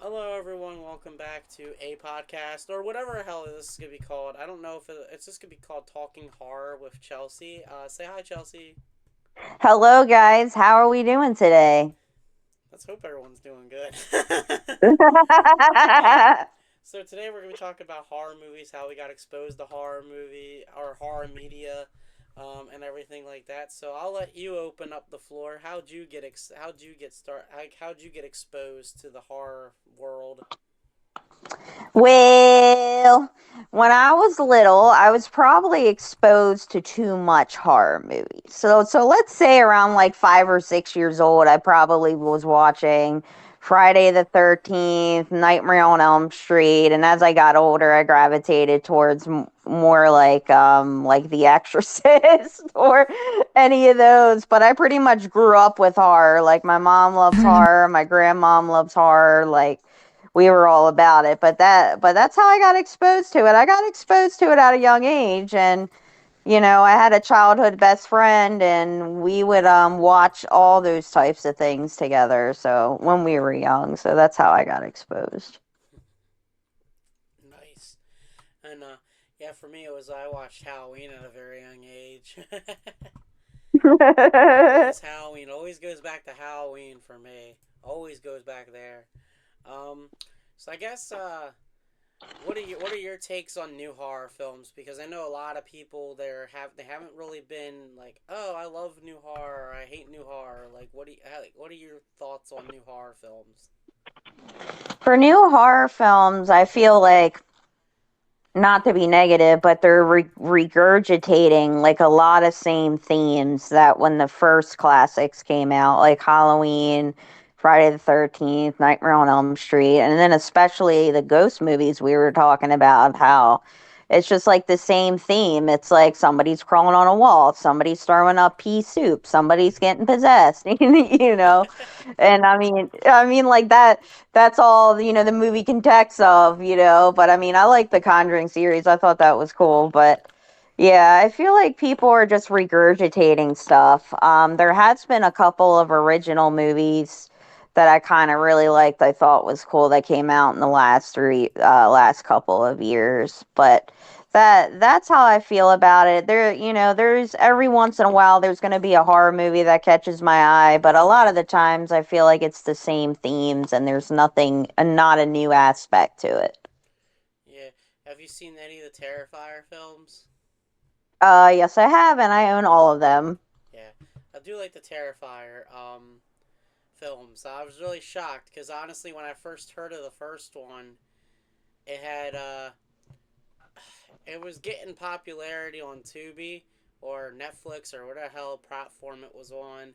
Hello, everyone. Welcome back to a podcast or whatever the hell this is gonna be called. I don't know if it's just gonna be called Talking Horror with Chelsea. Say hi, Chelsea. Hello, guys. How are we doing today? Let's hope everyone's doing good. um, so today we're gonna be talking about horror movies, how we got exposed to horror movie or horror media, and everything like that. So I'll let you open up the floor. How'd you get how'd you get exposed to the horror world? Well, when I was little, I was probably exposed to too much horror movies. So let's say around like 5 or 6 years old, I probably was watching Friday the 13th, Nightmare on Elm Street, and as I got older, I gravitated towards more like The Exorcist or any of those. But I pretty much grew up with horror. Like my mom loves horror, my grandmom loves horror, like we were all about it. But that's how I got exposed to it. I got exposed to it at a young age, and I had a childhood best friend, and we would watch all those types of things together. So when we were young, so that's how I got exposed. Nice. And yeah, for me it was I watched Halloween at a very young age. Always Halloween. Always goes back to Halloween for me. Always goes back there. Um, so I guess what are your takes on new horror films? Because I know a lot of people they haven't really been like, oh, I love new horror, or I hate new horror. Like, what are your thoughts on new horror films? For new horror films, I feel like, not to be negative, but they're regurgitating like a lot of same themes that when the first classics came out, like Halloween, Friday the 13th, Nightmare on Elm Street, and then especially the ghost movies we were talking about, how it's just like the same theme. It's like somebody's crawling on a wall, somebody's throwing up pea soup, somebody's getting possessed, you know. And I mean like that's all the movie can text of. But I mean, I like the Conjuring series. I thought that was cool. But yeah, I feel like people are just regurgitating stuff. There has been a couple of original movies that I kind of really liked. I thought was cool that came out in the last couple of years. But that's how I feel about it. There's every once in a while there's going to be a horror movie that catches my eye, but a lot of the times I feel like it's the same themes and there's not a new aspect to it. Yeah. Have you seen any of the Terrifier films? Yes, I have, and I own all of them. Yeah, I do like the Terrifier films. I was really shocked because honestly, when I first heard of the first one, it had it was getting popularity on Tubi or Netflix or whatever hell platform it was on,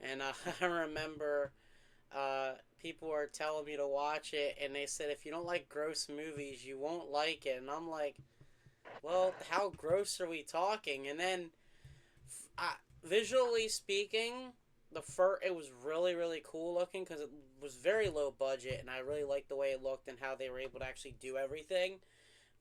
and I remember people were telling me to watch it, and they said if you don't like gross movies, you won't like it, and I'm like, well, how gross are we talking? And then I, visually speaking, it was really really cool looking because it was very low budget, and I really liked the way it looked and how they were able to actually do everything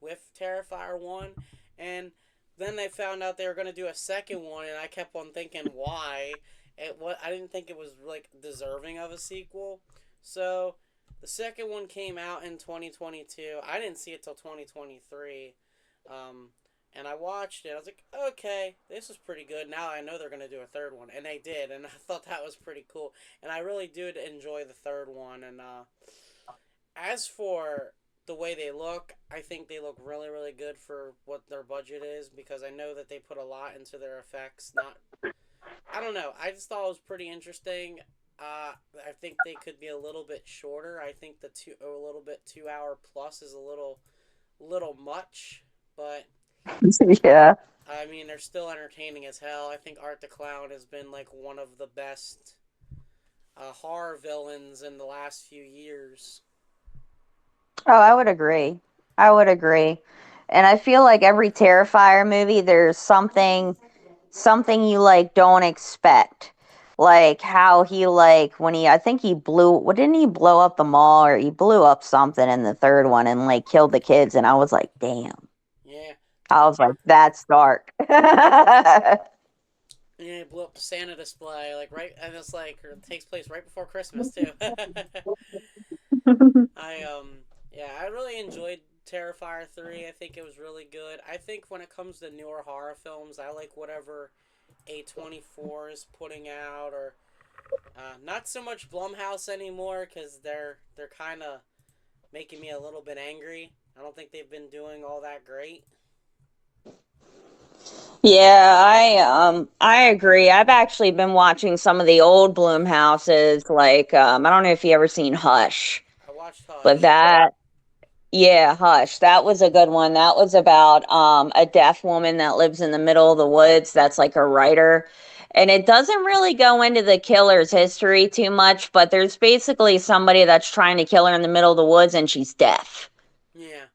with Terrifier 1. And then they found out they were going to do a second one, and I kept on thinking, why? I didn't think it was like deserving of a sequel. So the second one came out in 2022. I didn't see it till 2023. Um, and I watched it. I was like, okay, this is pretty good. Now I know they're going to do a third one. And they did. And I thought that was pretty cool. And I really did enjoy the third one. And as for the way they look, I think they look really, really good for what their budget is because I know that they put a lot into their effects. I don't know. I just thought it was pretty interesting. I think they could be a little bit shorter. I think a little bit 2 hour plus is little much, but Yeah. I mean they're still entertaining as hell. I think Art the Clown has been like one of the best horror villains in the last few years. Oh, I would agree. I would agree. And I feel like every Terrifier movie, there's something you like don't expect. Like how he like when he I think he blew what didn't he blow up the mall, or he blew up something in the third one and like killed the kids, and I was like, damn. Yeah, I was like, that's dark. yeah, blew up the Santa display like right, and it takes place right before Christmas too. Yeah, I really enjoyed Terrifier 3. I think it was really good. I think when it comes to newer horror films, I like whatever A24 is putting out, or not so much Blumhouse anymore, because they're kind of making me a little bit angry. I don't think they've been doing all that great. Yeah, I agree. I've actually been watching some of the old Bloom houses, like I don't know if you ever seen Hush, I watched but Hush. that yeah, Hush. That was a good one. That was about a deaf woman that lives in the middle of the woods that's like a writer. And it doesn't really go into the killer's history too much, but there's basically somebody that's trying to kill her in the middle of the woods and she's deaf. Yeah,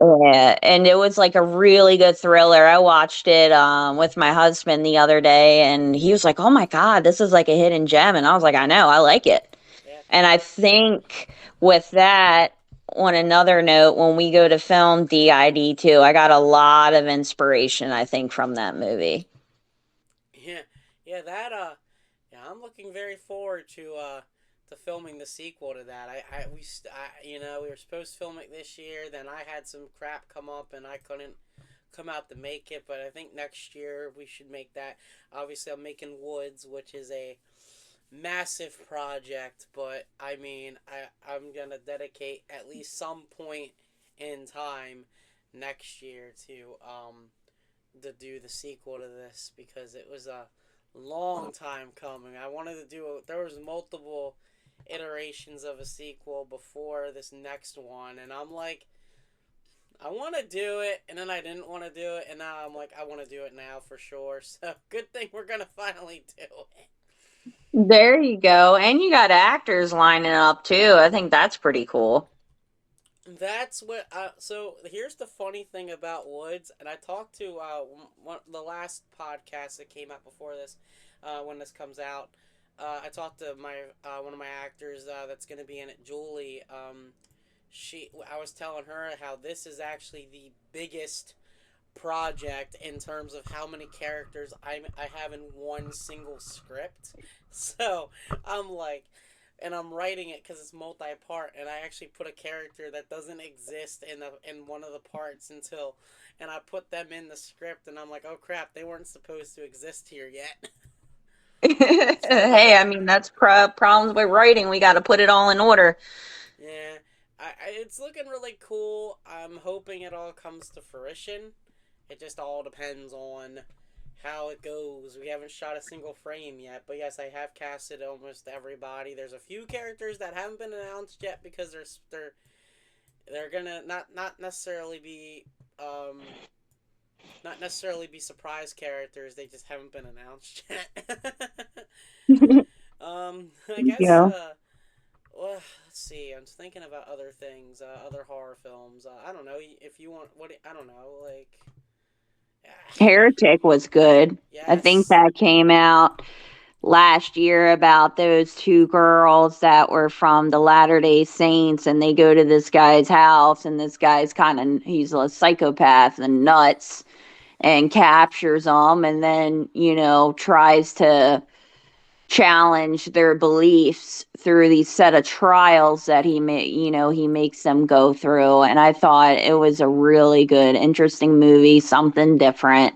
Yeah, and it was like a really good thriller. I watched it with my husband the other day and he was like, "Oh my God, this is like a hidden gem." And I was like, "I know, I like it." yeah, And I think with that, on another note, when we go to film DID too, I got a lot of inspiration, I think, from that movie. yeah, yeah. Yeah, I'm looking very forward to filming the sequel to that. We were supposed to film it this year. Then I had some crap come up, and I couldn't come out to make it. But I think next year we should make that. Obviously, I'm making Woods, which is a massive project. But I mean, I'm gonna dedicate at least some point in time next year to do the sequel to this, because it was a long time coming. I wanted to there was multiple iterations of a sequel before this next one, and I'm like, I want to do it, and then I didn't want to do it, and now I'm like, I want to do it now for sure. So good thing we're gonna finally do it. There you go. And you got actors lining up too. I think that's pretty cool. That's what. So here's the funny thing about Woods, and I talked to the last podcast that came out before this, when this comes out. I talked to my one of my actors that's going to be in it, Julie. I was telling her how this is actually the biggest project in terms of how many characters I have in one single script. So I'm like, and I'm writing it because it's multi-part, and I actually put a character that doesn't exist in one of the parts and I put them in the script, and I'm like, oh crap, they weren't supposed to exist here yet. Hey, I mean, that's problems with writing. We got to put it all in order. Yeah, it's looking really cool. I'm hoping it all comes to fruition. It just all depends on how it goes. We haven't shot a single frame yet, but yes, I have casted almost everybody. There's a few characters that haven't been announced yet because they're gonna not necessarily be not necessarily be surprise characters. They just haven't been announced yet. I guess Yeah. well, let's see. I'm just thinking about other things, other horror films. I don't know if you want what I don't know, like Heretic was good. I think yes, that came out last year about those two girls that were from the Latter-day Saints and they go to this guy's house and this guy's kind of he's a psychopath and nuts and captures them and then, tries to challenge their beliefs through these set of trials that he makes them go through, and I thought it was a really good interesting movie, something different.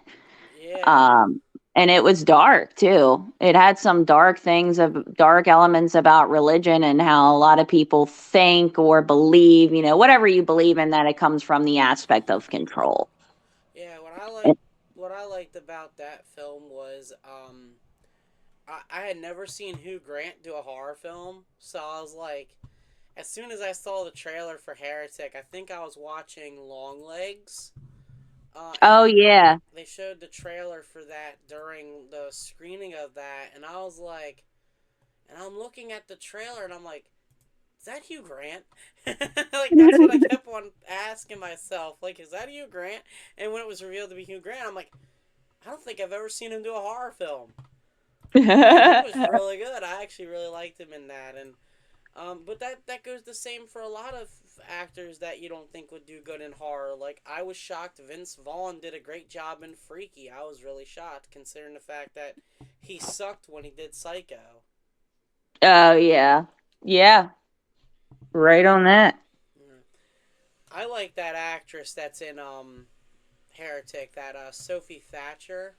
yeah, um and it was dark too. It had some dark elements about religion and how a lot of people think or believe, whatever you believe in, that it comes from the aspect of control. yeah. What I liked about that film was I had never seen Hugh Grant do a horror film, so I was like, as soon as I saw the trailer for Heretic, I think I was watching Longlegs, and Oh yeah. they showed the trailer for that during the screening of that, and I was like, and I'm looking at the trailer, and I'm like, is that Hugh Grant? Like that's what I kept on asking myself, like, is that Hugh Grant? And when it was revealed to be Hugh Grant, I'm like, I don't think I've ever seen him do a horror film, and he was really good. I actually really liked him in that, and but that goes the same for a lot of actors that you don't think would do good in horror. Like I was shocked Vince Vaughn did a great job in Freaky. I was really shocked considering the fact that he sucked when he did Psycho. Oh yeah. Yeah. Right on that. Yeah. I like that actress that's in Heretic, that Sophie Thatcher.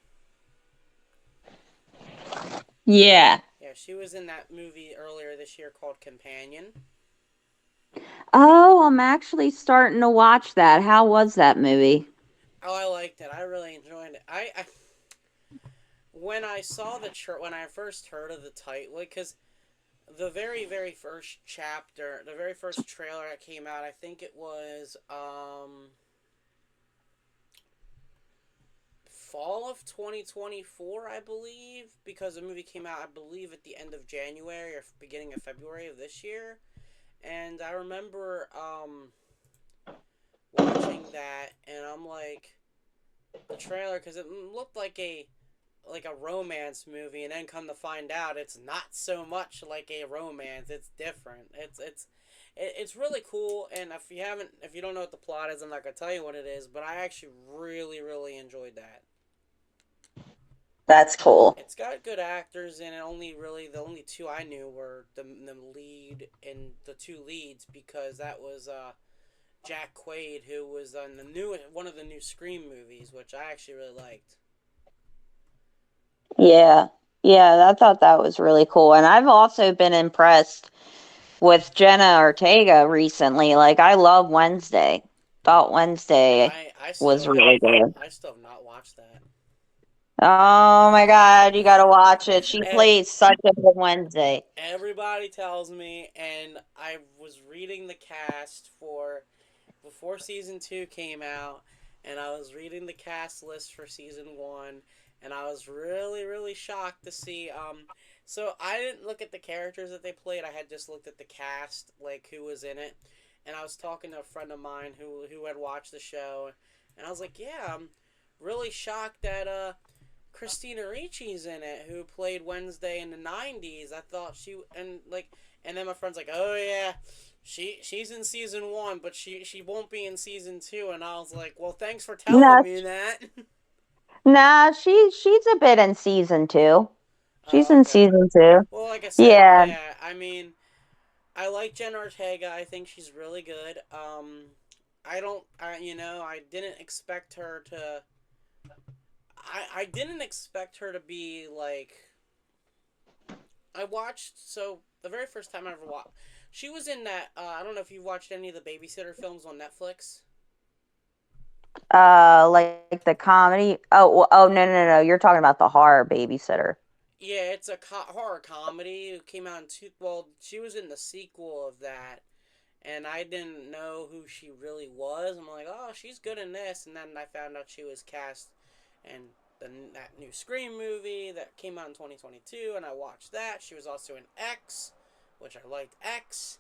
Yeah. Yeah, she was in that movie earlier this year called Companion. Oh, I'm actually starting to watch that. How was that movie? Oh, I liked it. I really enjoyed it. I when I saw when I first heard of the title, because the very first chapter, the very first trailer that came out, I think it was fall of 2024, I believe, because the movie came out, I believe, at the end of January or beginning of February of this year. And I remember watching that, and I'm like, the trailer, because it looked like a romance movie, and then come to find out it's not so much like a romance. It's different. It's really cool. And if you don't know what the plot is, I'm not gonna tell you what it is. But I actually really enjoyed that. That's cool. It's got good actors, and the only two I knew were the lead and the two leads, because that was Jack Quaid, who was on the new one of the new Scream movies, which I actually really liked. Yeah. Yeah, I thought that was really cool. And I've also been impressed with Jenna Ortega recently. Like, I love Wednesday. Thought Wednesday was really good. I still have not watched that. Oh my God, you gotta watch it. She plays such a good Wednesday. Everybody tells me, and I was reading the cast for before season two came out, and I was reading the cast list for season one, and I was really shocked to see. So I didn't look at the characters that they played. I had just looked at the cast, like who was in it, and I was talking to a friend of mine who had watched the show, and I was like, yeah, I'm really shocked that Christina Ricci's in it, who played Wednesday in the '90s. I thought and then my friend's like, "Oh yeah, she's in season one, but she won't be in season two." And I was like, "Well, thanks for telling Nah, me that." she's a bit in season two. She's Oh, in okay. season two. Well, like I said, Yeah. yeah. I mean, I like Jen Ortega. I think she's really good. I didn't expect her to. I didn't expect her to be like I watched the very first time I ever watched. She was in that. I don't know if you watched any of the Babysitter films on Netflix. Like the comedy. Oh, no. You're talking about the horror babysitter. Yeah, it's a horror comedy. It came out in two. Well, she was in the sequel of that, and I didn't know who she really was. I'm like, oh, she's good in this, and then I found out she was cast in that new Scream movie that came out in 2022, and I watched that. She was also in X, which I liked X.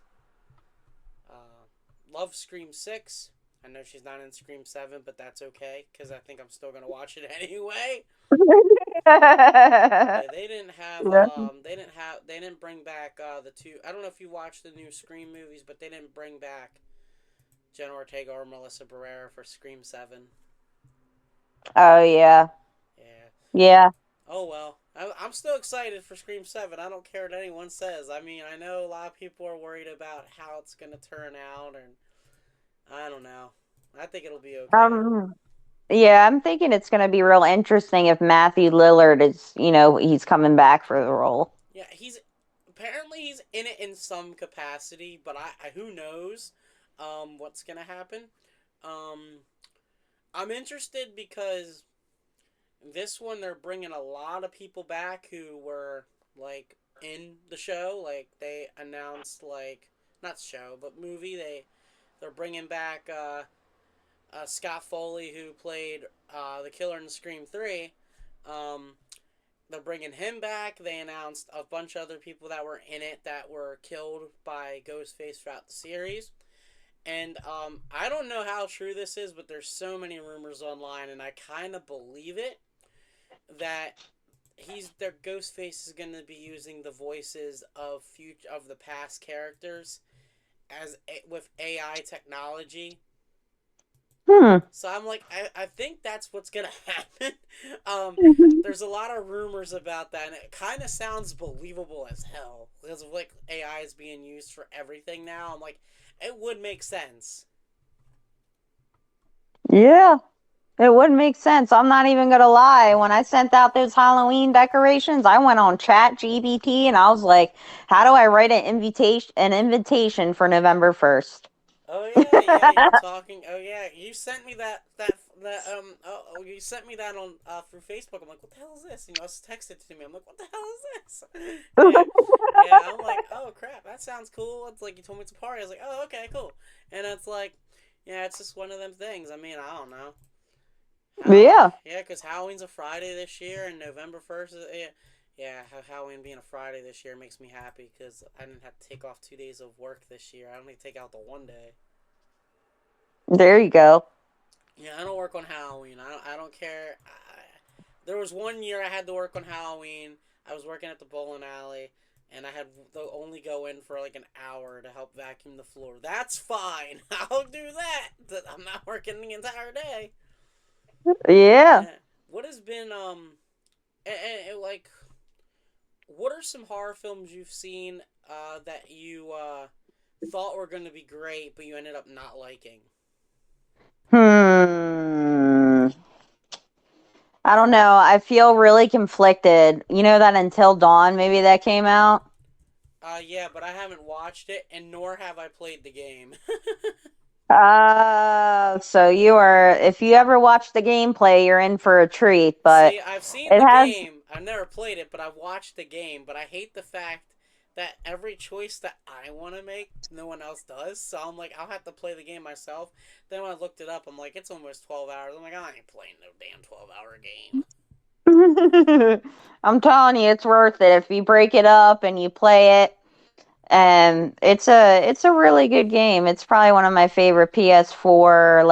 Love Scream 6. I know she's not in Scream 7, but that's okay because I think I'm still going to watch it anyway. Yeah. Yeah, they didn't bring back the two. I don't know if you watched the new Scream movies, but they didn't bring back Jenna Ortega or Melissa Barrera for Scream 7. Oh yeah. Yeah. Yeah. Oh well. I'm still excited for Scream 7. I don't care what anyone says. I mean, I know a lot of people are worried about how it's going to turn out, and I don't know. I think it'll be okay. Um yeah, I'm thinking it's going to be real interesting if Matthew Lillard is, he's coming back for the role. Yeah, he's in it in some capacity, but I who knows what's gonna happen. Um, I'm interested because this one they're bringing a lot of people back who were like in the show. Like they announced not show but movie. They're bringing back Scott Foley, who played the killer in Scream 3. Um, they're bringing him back. They announced a bunch of other people that were in it that were killed by Ghostface throughout the series. And I don't know how true this is, but there's so many rumors online, and I kind of believe it that their Ghostface is going to be using the voices of the past characters with AI technology. Hmm. So I'm like, I think that's what's gonna happen. There's a lot of rumors about that, and it kind of sounds believable as hell because of like AI is being used for everything now. I'm like, it would make sense. Yeah. It would make sense. I'm not even gonna lie. When I sent out those Halloween decorations, I went on Chat GBT and I was like, "How do I write an invitation for November 1st?" Oh yeah, yeah. You were talking. Oh yeah, you sent me that. Oh, you sent me that on through Facebook. I'm like, what the hell is this? And you also texted it to me. I'm like, what the hell is this? Yeah, yeah. I'm like, oh crap, that sounds cool. It's like you told me it's a party. I was like, oh okay, cool. And it's like, yeah, it's just one of them things. I mean, I don't know. How? Yeah, Yeah, because Halloween's a Friday this year, and November 1st is yeah. Yeah, Halloween being a Friday this year makes me happy because I didn't have to take off 2 days of work this year. I only take out the one day. there you go. Yeah, I don't work on Halloween. I don't care. There was one year I had to work on Halloween. I was working at the bowling alley, and I had to only go in for like an hour to help vacuum the floor. That's fine. I'll do that. I'm not working the entire day. Yeah. Yeah. What has been like what are some horror films you've seen that you thought were going to be great, but you ended up not liking? Hmm. I don't know. I feel really conflicted. You know that Until Dawn maybe that came out? Yeah, but I haven't watched it, and nor have I played the game. So you are, if you ever watch the gameplay, you're in for a treat, but See, I've seen it the has, game. I've never played it, but I've watched the game. But I hate the fact that every choice that I want to make, no one else does. So I'm like, I'll have to play the game myself. Then when I looked it up, I'm like, it's almost 12 hours. I'm like, I ain't playing no damn 12-hour game. I'm telling you, it's worth it if you break it up and you play it. And it's a really good game. It's probably one of my favorite PS4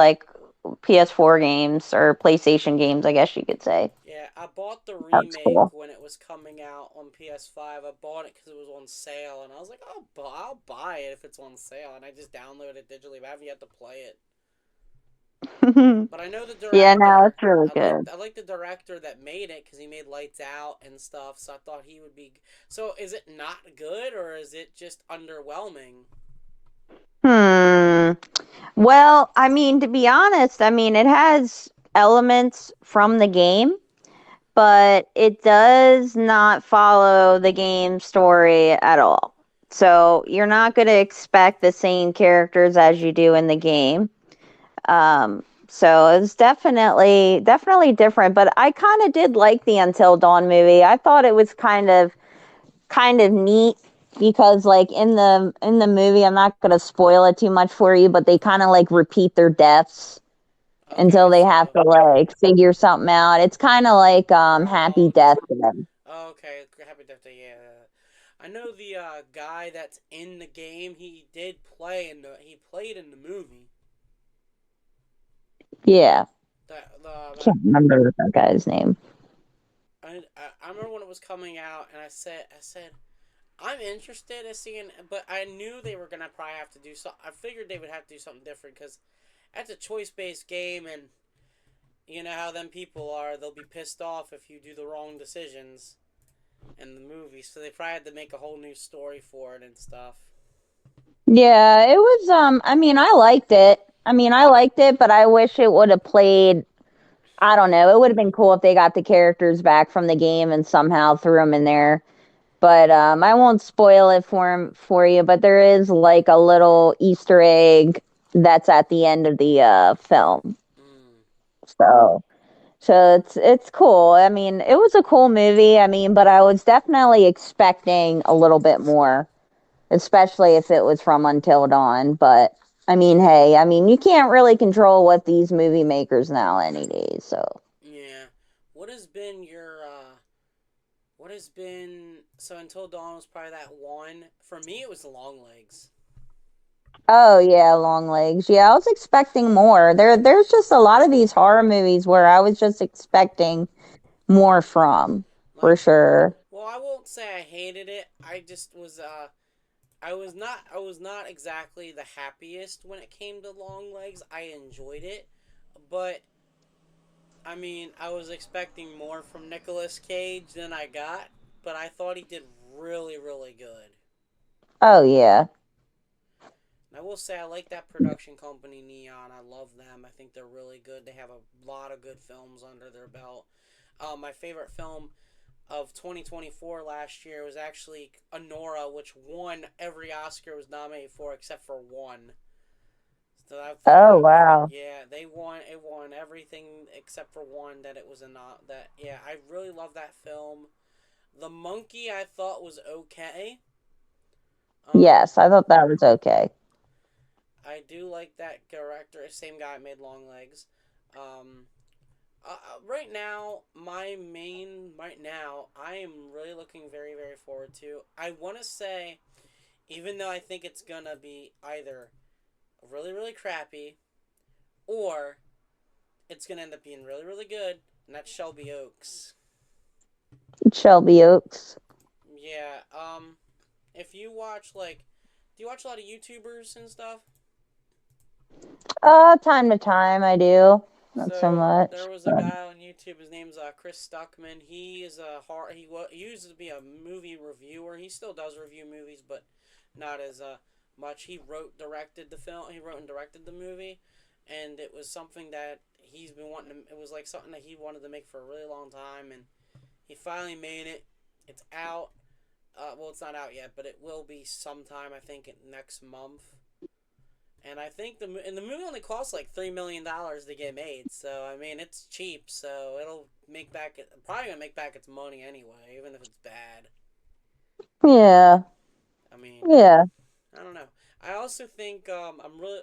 games or PlayStation games, I guess you could say. Yeah, I bought the That's remake cool. when it was coming out on PS5. I bought it because it was on sale, and I was like, I'll buy it if it's on sale. And I just downloaded it digitally, but I haven't yet to play it. But I know the Yeah, no, director. it's really good. I like the director that made it because he made Lights Out and stuff. So I thought he would be. So is it not good or is it just underwhelming? Hmm. Well, I mean, to be honest, I mean, it has elements from the game, but it does not follow the game story at all. So you're not going to expect the same characters as you do in the game. So it's definitely different. But I kind of did like the Until Dawn movie. I thought it was kind of neat because like in the movie, I'm not going to spoil it too much for you, but they kind of like repeat their deaths until Okay, they have so to like figure something out. It's kind of like Happy oh, Death to them. okay, Happy Death Day. Yeah, I know the guy that's in the game. He played in the movie. Yeah, That can't remember that guy's name. I remember when it was coming out, and I said I'm interested in seeing, but I knew they were gonna probably have to do so. I figured they would have to do something different because that's a choice based game, and you know how them people are. They'll be pissed off if you do the wrong decisions in the movie. So they probably had to make a whole new story for it and stuff. Yeah, it was. I mean, I liked it. But I wish it would have played. I don't know. It would have been cool if they got the characters back from the game and somehow threw them in there. But I won't spoil it for you. But there is like a little Easter egg that's at the end of the film. Mm, So it's cool. I mean, it was a cool movie. I mean, but I was definitely expecting a little bit more, especially if it was from Until Dawn. But I mean, hey, I mean, you can't really control what these movie makers now any days. So, yeah. What has been your what has been so Until Dawn was probably that one. For me it was the Long Legs. oh yeah, Long Legs. Yeah, I was expecting more. There's just a lot of these horror movies where I was just expecting more from, for Like sure. well, I won't say I hated it. I just was I was not exactly the happiest when it came to Long Legs. I enjoyed it, but I mean, I was expecting more from Nicolas Cage than I got, but I thought he did really, really good. Oh yeah. And I will say I like that production company Neon. I love them. I think they're really good. They have a lot of good films under their belt. My favorite film of 2024 last year was actually Honora, which won every Oscar it was nominated for except for one. So I thought Oh that was, wow. yeah, they won. It won everything except for one that it was a not that. Yeah, I really love that film. The Monkey I thought was okay. Um, Yes, I thought that was okay. I do like that director. Same guy made Long Legs. Um, right now, right now, I am really looking very, very forward to. I want to say, even though I think it's gonna be either really, really crappy or it's gonna end up being really, really good, and that's Shelby Oaks. Shelby Oaks. Yeah. If you watch do you watch a lot of YouTubers and stuff? Time to time I do. Not so So there much. was a guy on YouTube. His name's Chris Stuckman. He is a hard. He used to be a movie reviewer. He still does review movies, but not as much. He wrote, directed the film. He wrote and directed the movie, and it was something that he's been wanting to. It was like something that he wanted to make for a really long time, and he finally made it. It's out. Well, it's not out yet, but it will be sometime. I think next month. And I think the movie only costs like $3 million to get made, so I mean it's cheap, so it'll make back probably gonna make back its money anyway, even if it's bad. Yeah. I mean, Yeah. I don't know. I also think I'm really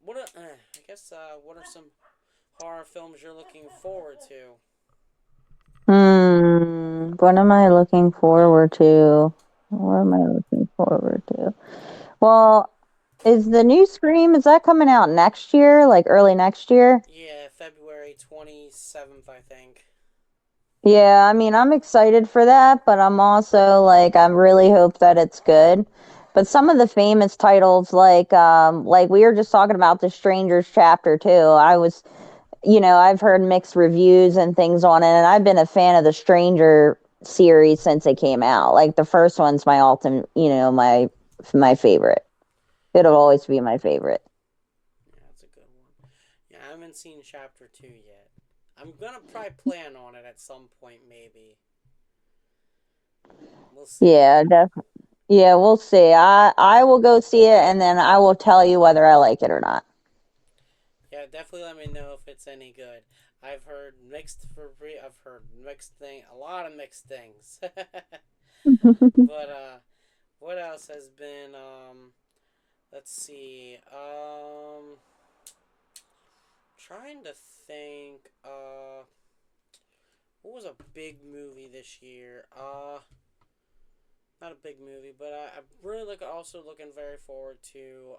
what are, I guess what are some horror films you're looking forward to? What am I looking forward to? What am I looking forward to? Well, is the new Scream, is that coming out next year? Like early next year? Yeah, February 27th, I think. Yeah, I mean, I'm excited for that, but I'm also like, I'm really hope that it's good. But some of the famous titles, like we were just talking about The Strangers Chapter 2. I've heard mixed reviews and things on it, and I've been a fan of the Stranger series since it came out. Like the first one's my ultimate, my favorite. It'll Yeah, always be my favorite. yeah, that's a good one. Yeah, I haven't seen Chapter 2 yet. I'm gonna probably plan on it at some point, maybe. We'll see. Yeah, yeah, we'll see. I will go see it, and then I will tell you whether I like it or not. Yeah, definitely let me know if it's any good. I've heard mixed thing, a lot of mixed things. But what else has been let's see. Trying to think what was a big movie this year? Not a big movie, but I really also looking very forward to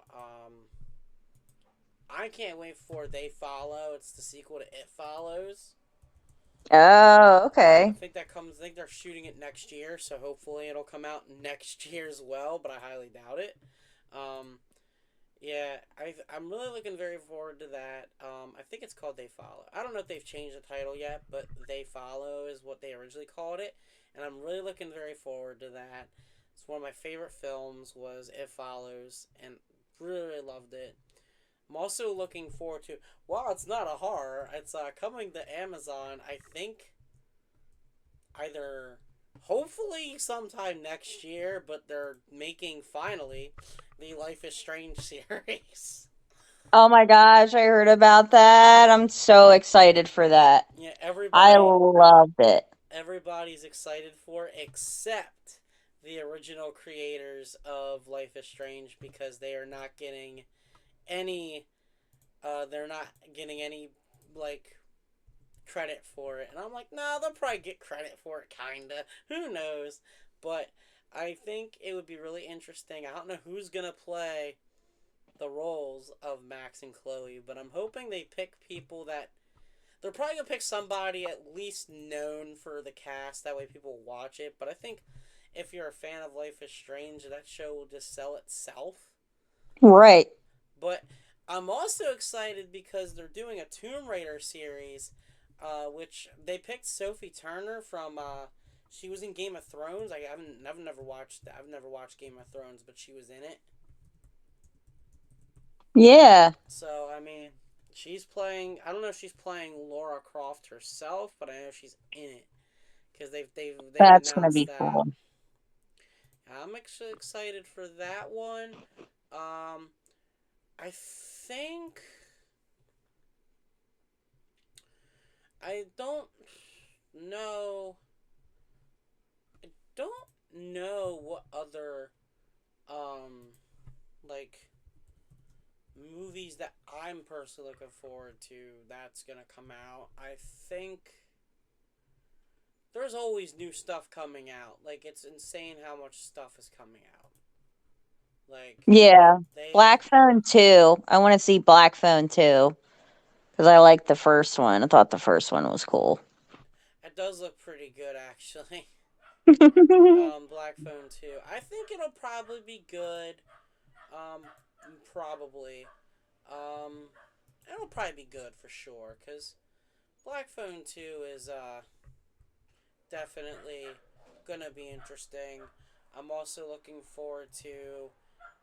I can't wait for They Follow. It's the sequel to It Follows. Oh, I okay. think that comes. I think they're shooting it next year, so hopefully it'll come out next year as well. But I highly doubt it. Um, yeah, I'm really looking very forward to that. I think it's called They Follow. I don't know if they've changed the title yet, but They Follow is what they originally called it, and I'm really looking very forward to that. It's one of my favorite films was It Follows, and really, really loved it. I'm also looking forward to. Well, it's not a horror. It's coming to Amazon. I think either hopefully sometime next year, but they're making finally the Life is Strange series. Oh my gosh, I heard about that. I'm so excited for that. Yeah, I loved it. everybody's excited for except the original creators of Life is Strange because they are not getting any they're not getting any like credit for it. And I'm like, no, they'll probably get credit for it, kinda. Who knows? But I think it would be really interesting. I don't know who's gonna play the roles of Max and Chloe, but I'm hoping they pick people that they're probably gonna pick somebody at least known for the cast. That way people watch it. But I think if you're a fan of Life is Strange, that show will just sell itself. Right. But I'm also excited because they're doing a Tomb Raider series, which they picked Sophie Turner from. She was in Game of Thrones. I've never watched that. I've never watched Game of Thrones, but she was in it. Yeah, So I mean, she's playing. I don't know if she's playing Laura Croft herself, but I know she's in it because they've that's gonna announced be that. cool. I'm actually excited for that one. Um, I think I know. Don't know what other um like movies that I'm personally looking forward to that's gonna come out. I think there's always new stuff coming out. Like it's insane how much stuff is coming out. Like Yeah, they Black Phone 2. I want to see Black Phone 2 because I liked the first one. I thought the first one was cool. it does look pretty good actually. Black Phone 2. I think it'll probably be good. Um probably. Um it'll probably be good for sure cuz Black Phone 2 is definitely gonna be interesting. I'm also looking forward to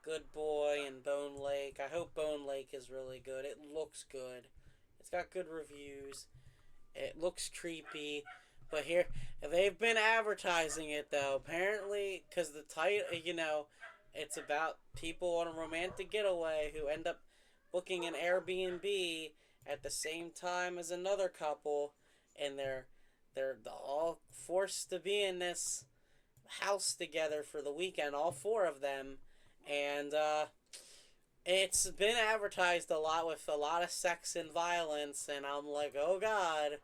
Good Boy and Bone Lake. I hope Bone Lake is really good. It looks good. It's got good reviews. It looks creepy, but here they've been advertising it though. Apparently, because the title, it's about people on a romantic getaway who end up booking an Airbnb at the same time as another couple, and they're all forced to be in this house together for the weekend. All four of them, and it's been advertised a lot with a lot of sex and violence, and I'm like, oh god.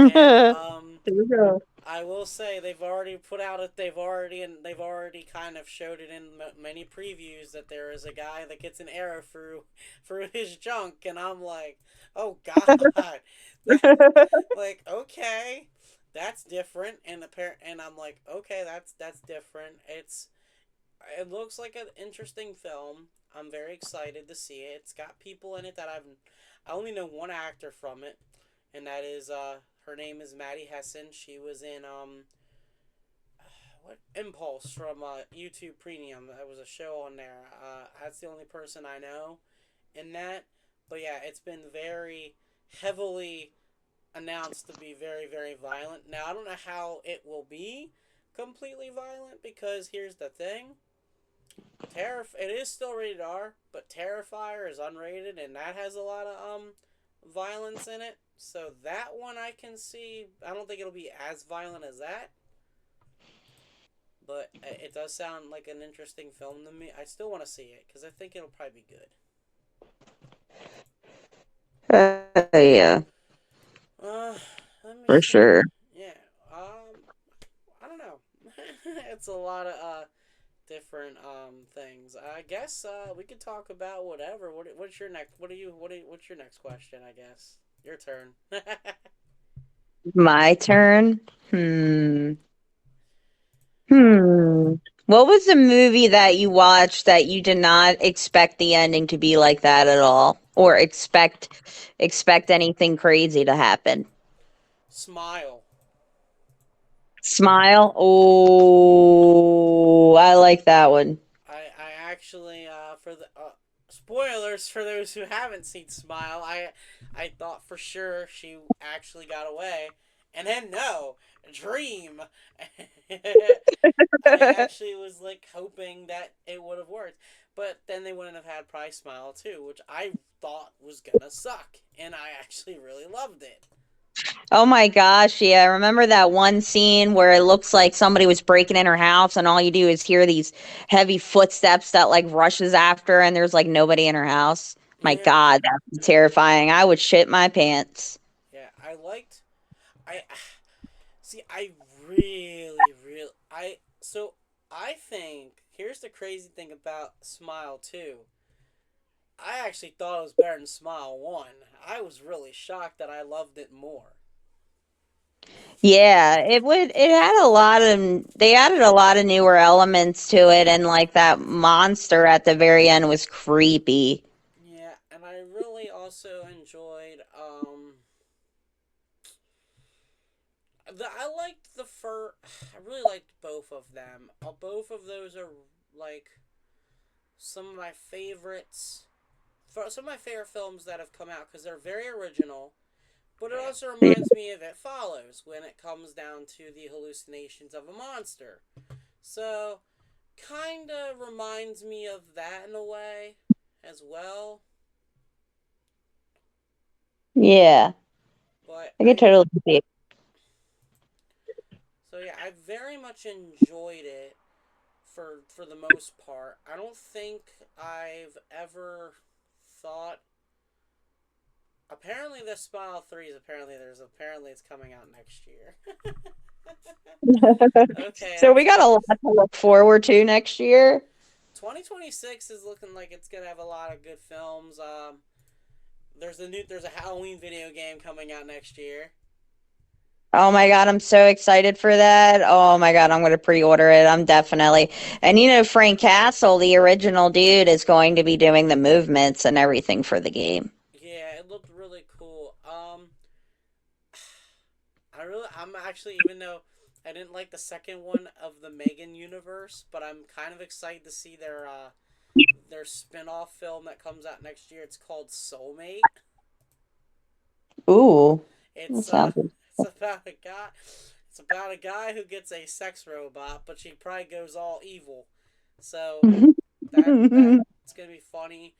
And There we go. I will say they've already put out it. They've already kind of showed it in many previews that there is a guy that gets an arrow through his junk, and I'm like, oh god, that like okay, that's different. And I'm like, okay, that's different. It looks like an interesting film. I'm very excited to see it. It's got people in it that I only know one actor from it, and that is her name is Maddie Hessen. She was in what Impulse from YouTube Premium. That was a show on there. That's the only person I know in that. But yeah, it's been very heavily announced to be very very violent. Now I don't know how it will be completely violent because here's the thing. It is still rated R, but Terrifier is unrated, and that has a lot of violence in it. So that one I can see. I don't think it'll be as violent as that, but it does sound like an interesting film to me. I still want to see it because I think it'll probably be good. Yeah, Uh, Let me for think. sure. Yeah. I don't know. It's a lot of different things. I guess we could talk about whatever. What's your next? What's your next question? I guess your turn. My turn. Hmm. What was the movie that you watched that you did not expect the ending to be like that at all, or expect anything crazy to happen? Smile. Smile. Oh, I like that one. I actually for the spoilers for those who haven't seen Smile. I thought for sure she actually got away, and then no, Dream. I actually was like hoping that it would have worked, but then they wouldn't have had Price Smile too, which I thought was gonna suck, and I actually really loved it. Oh my gosh, yeah. Remember that one scene where it looks like somebody was breaking in her house and all you do is hear these heavy footsteps that like rushes after and there's like nobody in her house? My Yeah, God, that's terrifying. I would shit my pants. yeah. I see. I really, really, I so I think here's the crazy thing about Smile Two. I actually thought it was better than Smile One. I was really shocked that I loved it more. Yeah, it had a lot of they added a lot of newer elements to it and like that monster at the very end was creepy. Yeah, I liked the fur. I really liked both of them. Both of those are like some of my favorites. Some of my favorite films that have come out because they're very original. But it also Yeah. reminds me of It Follows when it comes down to the hallucinations of a monster. So, kind of reminds me of that in a way as well. Yeah. But I could totally see it. I very much enjoyed it for the most part. I don't think I've ever thought. Apparently, the Smile 3 is apparently it's coming out next year. Okay, So we that's got a lot to look forward to next year. 2026 is looking like it's gonna have a lot of good films. There's a Halloween video game coming out next year. Oh my God, I'm so excited for that. Oh my God, I'm going to pre-order it. I'm definitely. And Frank Castle, the original dude, is going to be doing the movements and everything for the game. Yeah, it looked really cool. I'm actually, even though I didn't like the second one of the Megan universe, but I'm kind of excited to see their spin-off film that comes out next year. It's called Soulmate. Ooh, that It's sounds. it's about a guy. It's about a guy who gets a sex robot, but she probably goes all evil. So that's gonna be funny.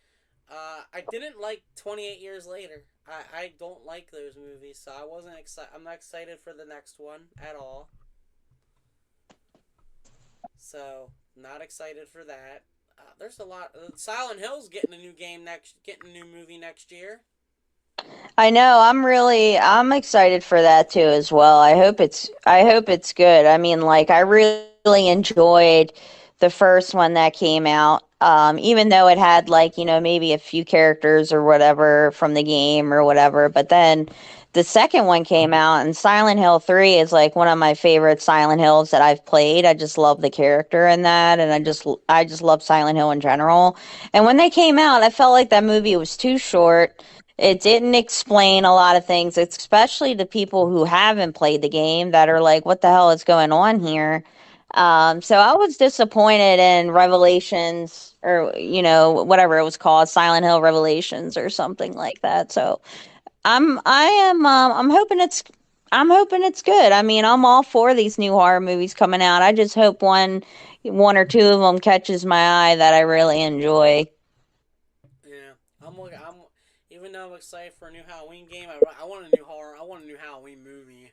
I didn't like 28 Years Later. I don't like those movies, so I wasn't excited. I'm not excited for the next one at all. So not excited for that. There's a lot. Silent Hill's getting a new movie next year. I know. I'm excited for that too as well. I hope it's good. I mean, like I really enjoyed the first one that came out. Even though it had like, maybe a few characters or whatever from the game or whatever, but then the second one came out and Silent Hill 3 is like one of my favorite Silent Hills that I've played. I just love the character in that and I just love Silent Hill in general. And when they came out, I felt like that movie was too short. It didn't explain a lot of things, especially to people who haven't played the game that are like, what the hell is going on here? So I was disappointed in Revelations or, whatever it was called, Silent Hill Revelations or something like that. So I'm hoping it's good. I mean, I'm all for these new horror movies coming out. I just hope one or two of them catches my eye that I really enjoy. Yeah, I'm even though I'm excited for a new Halloween game, I want a new horror. I want a new Halloween movie.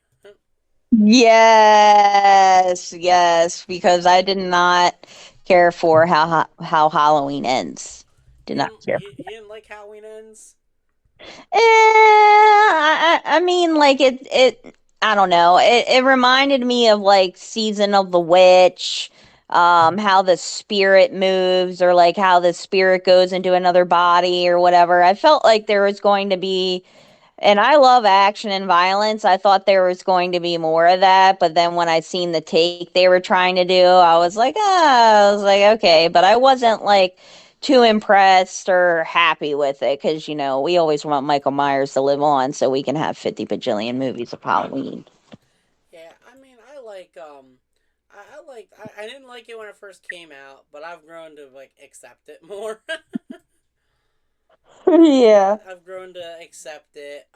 Yes, yes, because I did not care for how Halloween ends. Did not care. You didn't like Halloween Ends? I mean, like it. I don't know. It reminded me of like Season of the Witch, how the spirit moves, or like how the spirit goes into another body or whatever. I felt like there was going to be and I love action and violence. I thought there was going to be more of that, but then when I seen the take they were trying to do, I was like, okay, but I wasn't like too impressed or happy with it because we always want Michael Myers to live on so we can have 50 bajillion movies of Halloween. Yeah, I mean, I didn't like it when it first came out, but I've grown to like accept it more. Yeah. I've grown to accept it.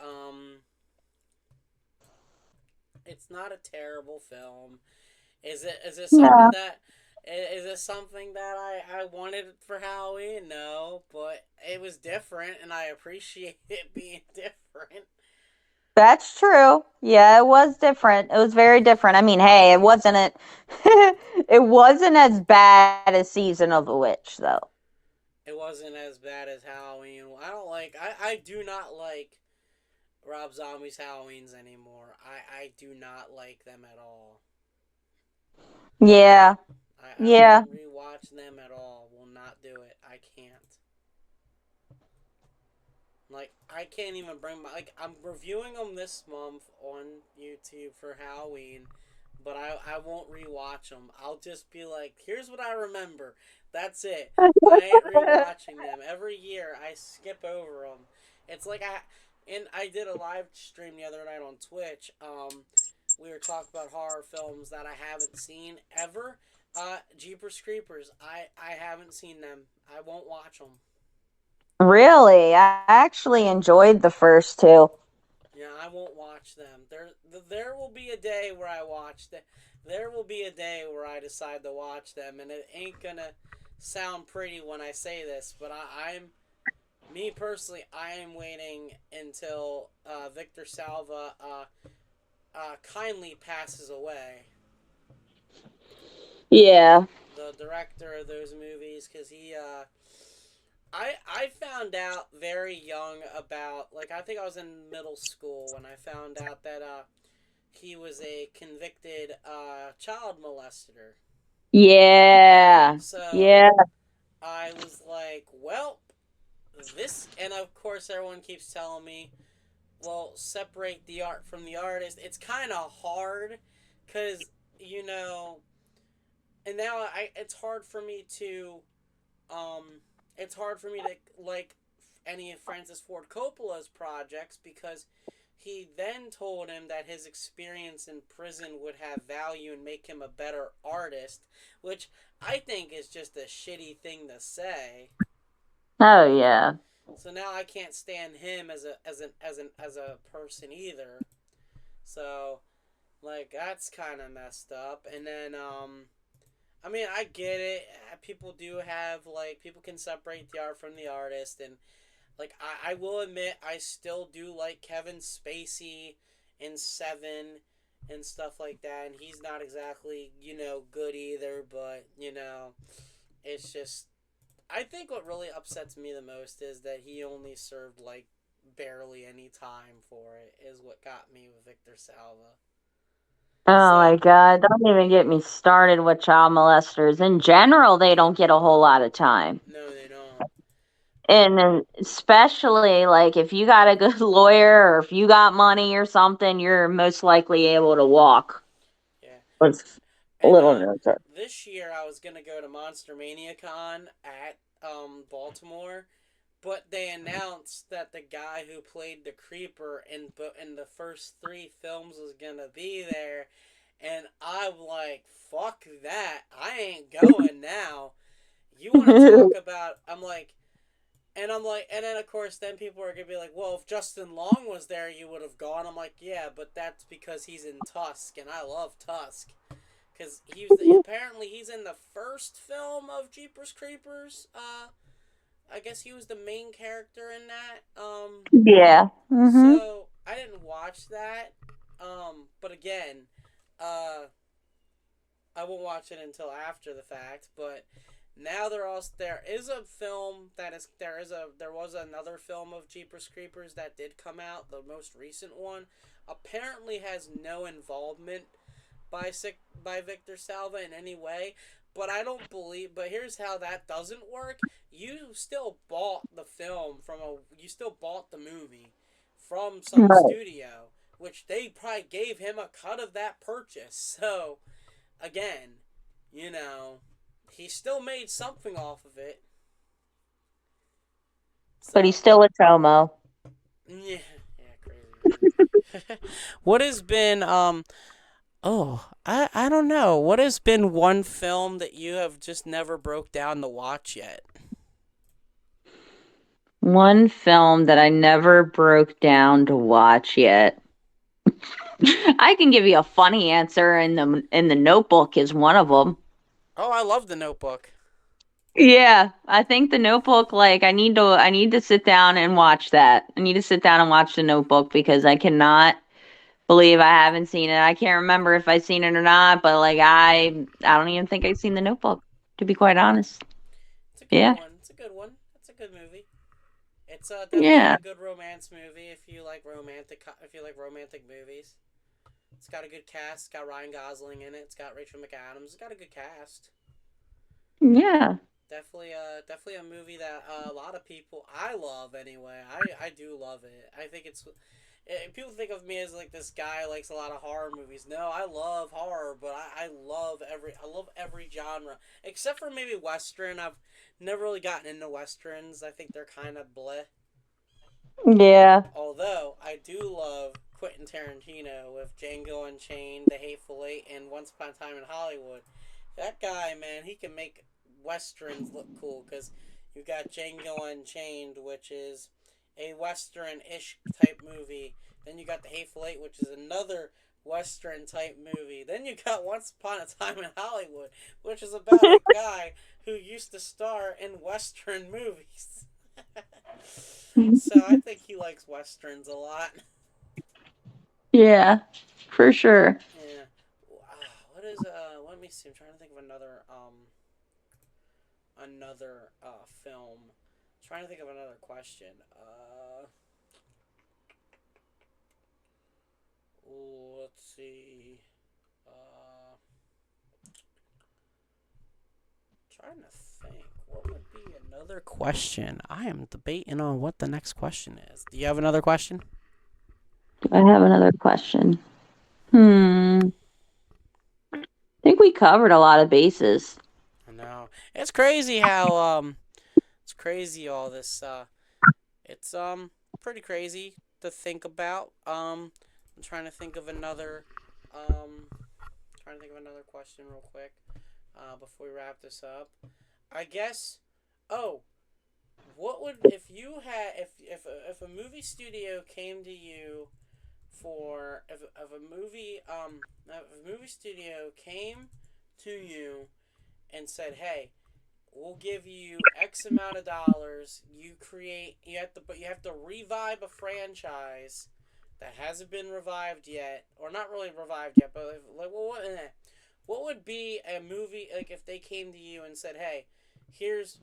It's not a terrible film. Is it something No. that is it something that I wanted for Halloween? No, but it was different, and I appreciate it being different. That's true. Yeah, it was different. It was very different. I mean, hey, it wasn't as bad as Season of the Witch though. It wasn't as bad as Halloween. I do not like Rob Zombie's Halloweens anymore. I do not like them at all. Yeah. I Yeah. won't rewatch them at all. Will not do it. I can't. Like I can't even bring my like I'm reviewing them this month on YouTube for Halloween, but I won't rewatch them. I'll just be like, here's what I remember. That's it. I ain't rewatching them. Every year I skip over them. It's like I did a live stream the other night on Twitch. we were talking about horror films that I haven't seen ever. Jeepers Creepers. I haven't seen them. I won't watch them. Really, I actually enjoyed the first two. Yeah, I won't watch them. There will be a day where I watch them. There will be a day where I decide to watch them, and it ain't gonna sound pretty when I say this, but I'm me personally. I am waiting until Victor Salva kindly passes away, Yeah. the director of those movies, because I found out very young about, like, I think I was in middle school when I found out that he was a convicted child molester. Yeah. So Yeah. I was like, well, this, and of course everyone keeps telling me, well, separate the art from the artist. It's kind of hard because, you know, and now it's hard for me to um it's hard for me to like any of Francis Ford Coppola's projects because he then told him that his experience in prison would have value and make him a better artist, which I think is just a shitty thing to say. Oh yeah. So now I can't stand him as a person either. So like that's kind of messed up. And then I mean, I get it. People do have like people can separate the art from the artist, and like I will admit I still do like Kevin Spacey in Seven and stuff like that, and he's not exactly good either, but it's just I think what really upsets me the most is that he only served like barely any time for it is what got me with Victor Salva. Oh my So God. Don't even get me started with child molesters. In general, they don't get a whole lot of time. no, they don't. And then especially like if you got a good lawyer or if you got money or something, you're most likely able to walk Yeah. with And little notice. this year I was gonna go to Monster Mania Con at Baltimore, but they announced that the guy who played the Creeper in the first three films was gonna be there, and I'm like, fuck that! I ain't going now. You want to talk about? And then of course, then people are gonna be like, well, if Justin Long was there, you would have gone. I'm like, yeah, but that's because he's in Tusk, and I love Tusk because apparently he's in the first film of Jeepers Creepers. I guess he was the main character in that. Yeah. Hmm. So I didn't watch that. But again, uh, I won't watch it until after the fact. But now there is a film that is there was another film of Jeepers Creepers that did come out. The most recent one apparently has no involvement by by Victor Salva in any way. But I don't believe. But here's how that doesn't work. You still bought the film You still bought the movie from some Right. studio, which they probably gave him a cut of that purchase. So again, you know, he still made something off of it. But he's So still a Tomo. yeah, yeah, crazy. What has been Oh, I don't know. What has been one film that you have just never broke down to watch yet? One film that I never broke down to watch yet. I can give you a funny answer, and the Notebook is one of them. Oh, I love The Notebook. Yeah, I think the Notebook, like I need to sit down and watch that. I need to sit down and watch the Notebook because I cannot believe I haven't seen it. I can't remember if I've seen it or not, but like I don't even think I've seen the Notebook, to be quite honest. It's a good Yeah. one. It's a good one. It's a good movie. It's definitely Yeah. a good romance movie if you like romantic movies. It's got a good cast. It's got Ryan Gosling in it. It's got Rachel McAdams. It's got a good cast. Yeah. Definitely a movie that a lot of people I love anyway. I do love it. I think people think of me as like this guy who likes a lot of horror movies. No, I love horror, but I love every genre except for maybe western. I've never really gotten into westerns. I think they're kind of bleh. Yeah. Although I do love Quentin Tarantino with Django Unchained, The Hateful Eight, and Once Upon a Time in Hollywood. That guy, man, he can make westerns look cool because you got Django Unchained, which is a western-ish type movie. Then you got The Hateful Eight, which is another western type movie. Then you got Once Upon a Time in Hollywood, which is about a guy who used to star in western movies. So I think he likes westerns a lot. Yeah, for sure. Yeah. What is Let me see. I'm trying to think of another film. I'm trying to think of another question. Let's see. Trying to think. What would be another question? I am debating on what the next question is. Do you have another question? Do I have another question? I think we covered a lot of bases. No. It's crazy how it's crazy all this it's pretty crazy to think about. I'm trying to think of another um trying to think of another question real quick before we wrap this up. I guess oh, what would if you had if a movie studio came to you for if a movie if a movie studio came to you and said, "Hey, we'll give you X amount of dollars. But you have to revive a franchise that hasn't been revived yet, or not really revived yet, but like, well, what would be a movie like if they came to you and said, "Hey, here's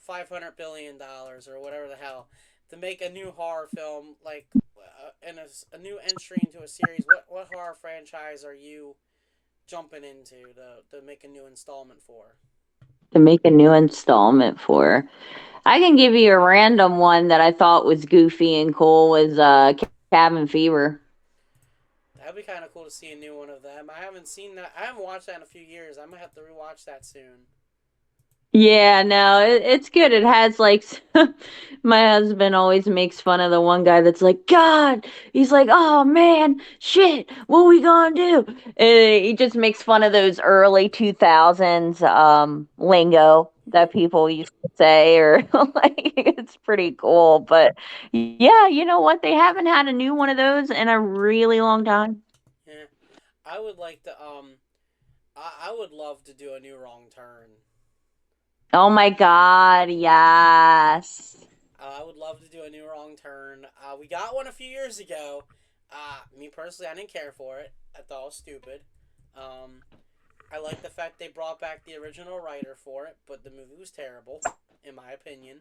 $500 billion or whatever the hell to make a new horror film, like and a new entry into a series." What horror franchise are you jumping into to make a new installment for? To make a new installment for. I can give you a random one that I thought was goofy and cool was Cabin Fever. That'd be kind of cool to see a new one of them. I haven't seen that. I haven't watched that in a few years. I might have to rewatch that soon. Yeah, no, it's good. It has like my husband always makes fun of the one guy that's like, God, he's like, oh man, shit, what we gonna do? And he just makes fun of those early 2000s lingo that people used to say, or like it's pretty cool. But yeah, you know what? They haven't had a new one of those in a really long time. Yeah, I would like to. I would love to do a new Wrong Turn. Oh my God, yes. I would love to do a new Wrong Turn. We got one a few years ago. Me personally, I didn't care for it. I thought it was stupid. Um, I like the fact they brought back the original writer for it, but the movie was terrible, in my opinion.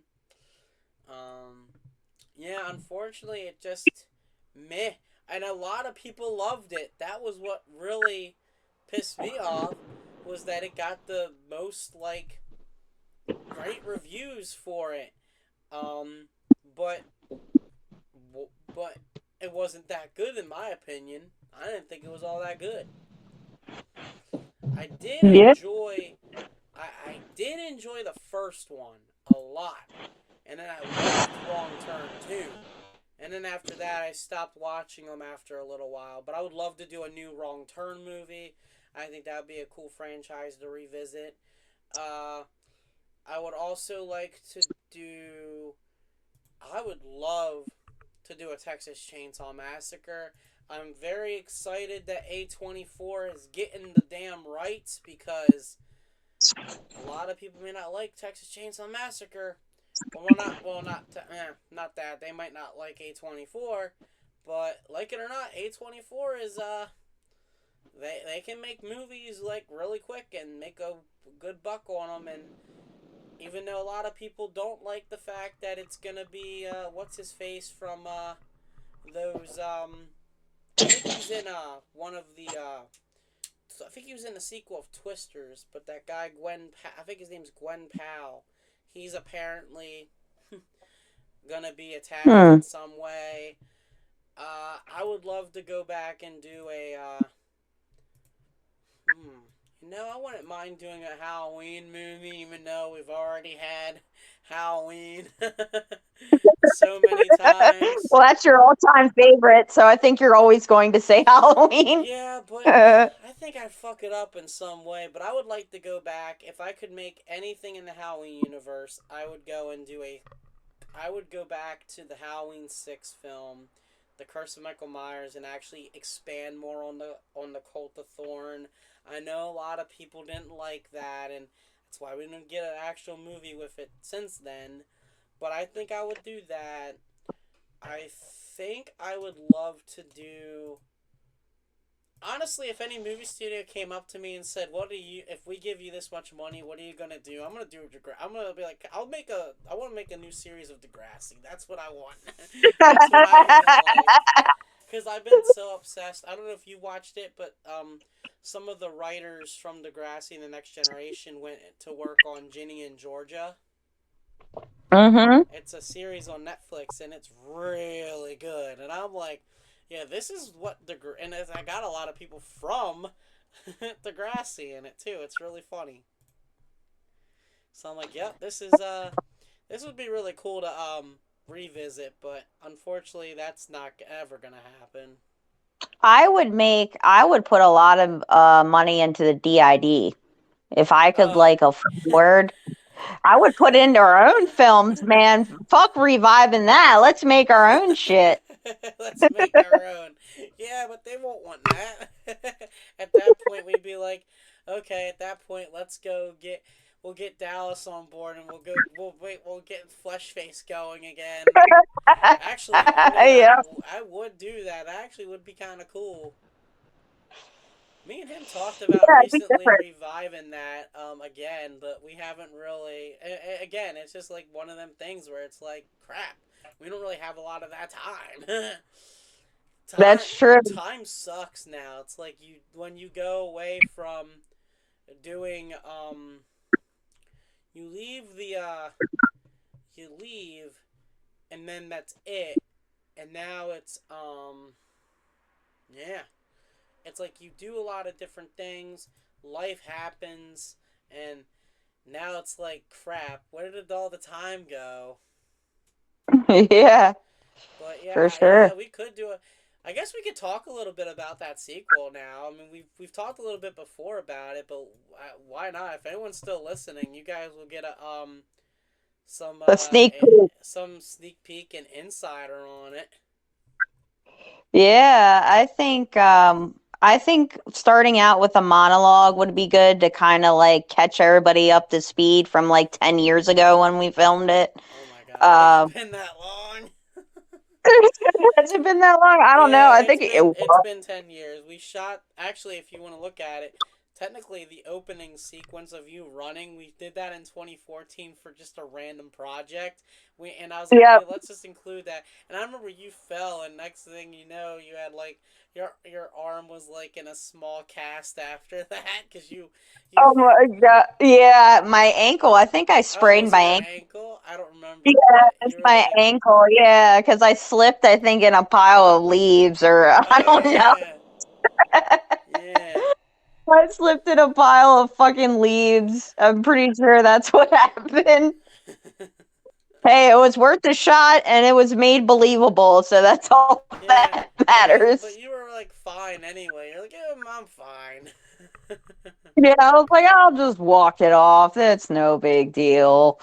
Um, yeah, unfortunately, it just meh. And a lot of people loved it. That was what really pissed me off was that it got the most like great reviews for it. Um, but but it wasn't that good in my opinion. I didn't think it was all that good. I did Yeah. enjoy I did enjoy the first one a lot. And then I loved Wrong Turn too. And then after that, I stopped watching them after a little while. But I would love to do a new Wrong Turn movie. I think that would be a cool franchise to revisit. Uh, I would also like to do. I would love to do a Texas Chainsaw Massacre. I'm very excited that A24 is getting the damn rights because a lot of people may not like Texas Chainsaw Massacre. Not that they might not like A24, but like it or not, A24 is they can make movies like really quick and make a good buck on them. And even though a lot of people don't like the fact that it's gonna be what's his face from those I think he's in one of the I think he was in the sequel of Twisters, but that guy I think his name's Gwen Powell. He's apparently gonna be attached in Hmm. some way. I would love to go back and do a. I wouldn't mind doing a Halloween movie, even though we've already had Halloween so many times. Well, that's your all-time favorite, so I think you're always going to say Halloween. Yeah, but I think I'd fuck it up in some way. But I would like to go back. If I could make anything in the Halloween universe, I would go and do a. I would go back to the Halloween 6 film, The Curse of Michael Myers, and actually expand more on the Cult of Thorn. I know a lot of people didn't like that, and that's why we didn't get an actual movie with it since then. But I think I would do that. I think I would love to do. Honestly, if any movie studio came up to me and said, "What do you? If we give you this much money, what are you gonna do?" I'm gonna do. I'm gonna be like, "I'll make a. I want to make a new series of Degrassi. That's what I want. That's what I really like." Because I've been so obsessed. I don't know if you watched it, but some of the writers from Degrassi and the Next Generation went to work on Ginny and Georgia. Mm-hmm. It's a series on Netflix, and it's really good. And I'm like, yeah, this is what and I got a lot of people from Degrassi in it too. It's really funny. So I'm like, yep, this would be really cool to revisit, but unfortunately, that's not ever gonna happen. I would put a lot of money into the DID. If I could Oh, like afford, I would put into our own films, man. Fuck reviving that. Let's make our own shit. let's make our own. Yeah, but they won't want that. At that point, we'd be like, okay, at that point, let's go get. We'll get Dallas on board, and we'll go. We'll wait. We'll get Fleshface going again. Actually, I mean, Yeah. I would do that. That actually would be kind of cool. Me and him talked about Yeah, it'd be recently different. reviving that again, but we haven't really. Again, it's just like one of them things where it's like, crap, we don't really have a lot of that time. time That's true. time sucks now. It's like you when you go away from doing you leave the you leave and then that's it, and now it's yeah, it's like you do a lot of different things, life happens, and now it's like crap. Where did all the time go? Yeah, But for yeah, sure. we could do a. I guess we could talk a little bit about that sequel now. I mean, we've talked a little bit before about it, but why not? If anyone's still listening, you guys will get a A sneak peek. some sneak peek and insider on it. Yeah, I think starting out with a monologue would be good to kind of like catch everybody up to speed from like 10 years ago when we filmed it. Oh my god, it's Um, been that long. has it been that long? I don't know. Yeah, I think it it's was. been 10 years. We shot actually, if you want to look at it, technically the opening sequence of you running, we did that in 2014 for just a random project. We and I was like, Yeah. yeah, let's just include that. And I remember you fell, and next thing you know, you had like your arm was like in a small cast after that because you. Oh my God. Yeah, my ankle. I think I Oh, sprained was it my your ankle. ankle? I don't remember, Yeah, but it's you were my like, ankle. Yeah, because I slipped, I think, in a pile of leaves, or I oh don't know. yeah, yeah. I slipped in a pile of fucking leaves. I'm pretty sure that's what happened. Hey, it was worth a shot and it was made believable, so that's all Yeah, that and matters. but you were like fine anyway. You're like, yeah, I'm fine. Yeah, I was like, I'll just walk it off. It's no big deal.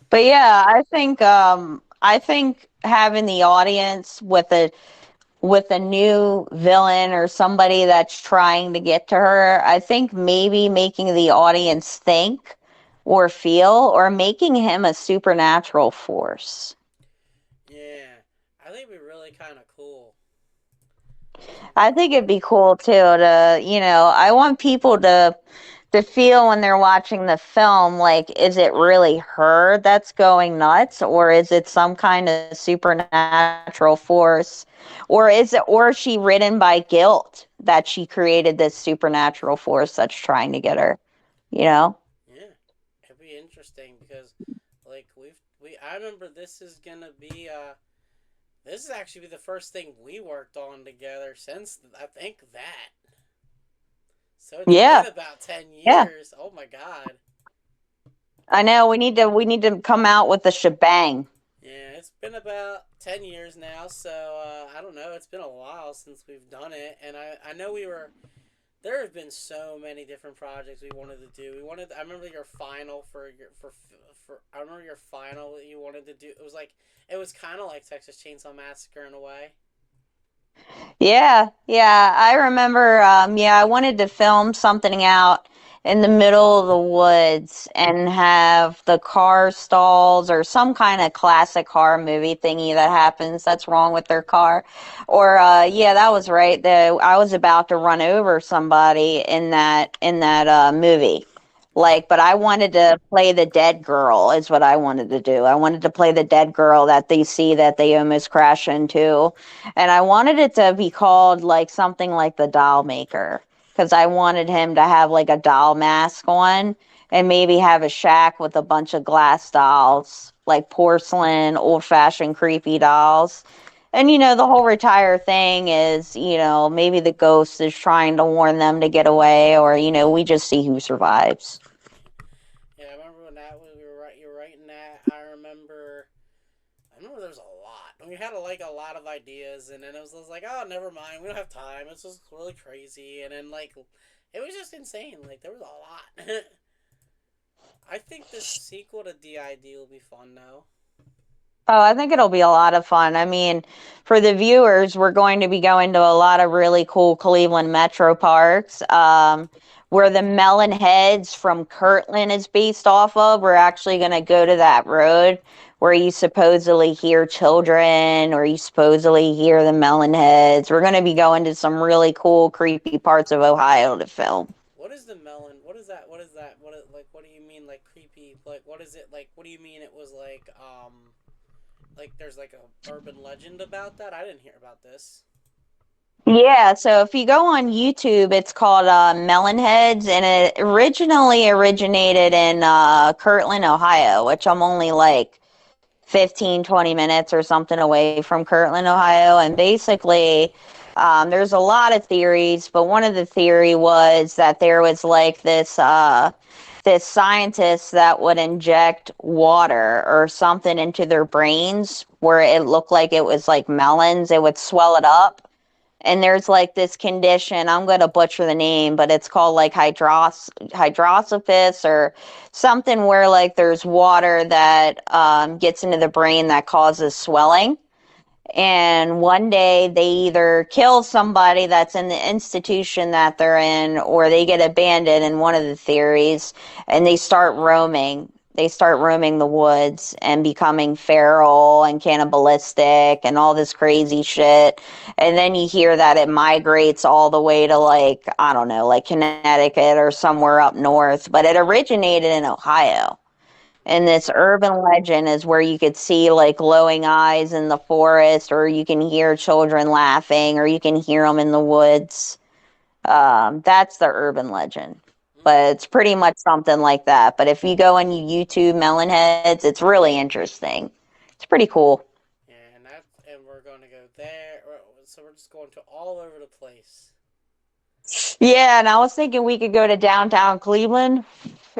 But yeah, I think having the audience with a new villain or somebody that's trying to get to her, I think maybe making the audience think or feel or making him a supernatural force. Yeah, I think it'd be really kind of cool. I think it'd be cool too I want people to feel when they're watching the film, like, is it really her that's going nuts, or is it some kind of supernatural force, or is she ridden by guilt that she created this supernatural force that's trying to get her, you know? Yeah, it'd be interesting because, like, I remember this is gonna be this is actually the first thing we worked on together since I think that. So it's been Yeah, about ten yeah. years. Oh my god. I know we need to come out with a shebang. Yeah, it's been about 10 years now, so I don't know. It's been a while since we've done it, and I know we were. There have been so many different projects we wanted to do. We wanted. I remember your final for. I remember your final that you wanted to do. It was like it was kind of like Texas Chainsaw Massacre in a way. Yeah, yeah, I remember. Yeah, I wanted to film something out in the middle of the woods and have the car stalls or some kind of classic horror movie thingy that happens that's wrong with their car. Or yeah, that was right. I was about to run over somebody in that movie. Yeah. Like, but I wanted to play the dead girl is what I wanted to do. I wanted to play the dead girl that they see that they almost crash into, and I wanted it to be called like something like the doll maker because I wanted him to have like a doll mask on and maybe have a shack with a bunch of glass dolls, like porcelain, old fashioned, creepy dolls. And the whole retire thing is, maybe the ghost is trying to warn them to get away, or, we just see who survives. Yeah, I remember when that was, we were right. You were writing that. I remember. I remember there was a lot. And we had like a lot of ideas, and then it was like, oh, never mind. We don't have time. It's just really crazy, and then like, it was just insane. Like there was a lot. I think this sequel to DID will be fun though. Oh, I think it'll be a lot of fun. I mean, for the viewers, we're going to be going to a lot of really cool Cleveland Metro parks. Where the Melon Heads from Kirtland is based off of. We're actually going to go to that road where you supposedly hear children or you supposedly hear the Melon Heads. We're going to be going to some really cool, creepy parts of Ohio to film. What is the melon? What is that? What is that? Like? What do you mean like creepy? Like what is it like? What do you mean it was like there's like a urban legend about that? I didn't hear about this. Yeah, so if you go on YouTube, it's called Melon Heads, and it originally originated in Kirtland, Ohio, which I'm only like 15, 20 minutes or something away from Kirtland, Ohio. And basically, there's a lot of theories, but one of the theory was that there was like this scientist that would inject water or something into their brains where it looked like it was like melons. It would swell it up, and there's like this condition, I'm going to butcher the name, but it's called like hydrocephalus or something, where like there's water that gets into the brain that causes swelling. And one day they either kill somebody that's in the institution that they're in, or they get abandoned in one of the theories, and they start roaming. They start roaming the woods and becoming feral and cannibalistic and all this crazy shit. And then you hear that it migrates all the way to, like, I don't know, like Connecticut or somewhere up north. But it originated in Ohio. And this urban legend is where you could see like glowing eyes in the forest, or you can hear children laughing, or you can hear them in the woods. That's the urban legend. Mm. But it's pretty much something like that. But if you go on YouTube Melonheads, it's really interesting. It's pretty cool. And we're going to go there. So we're just going to all over the place. Yeah, and I was thinking we could go to downtown Cleveland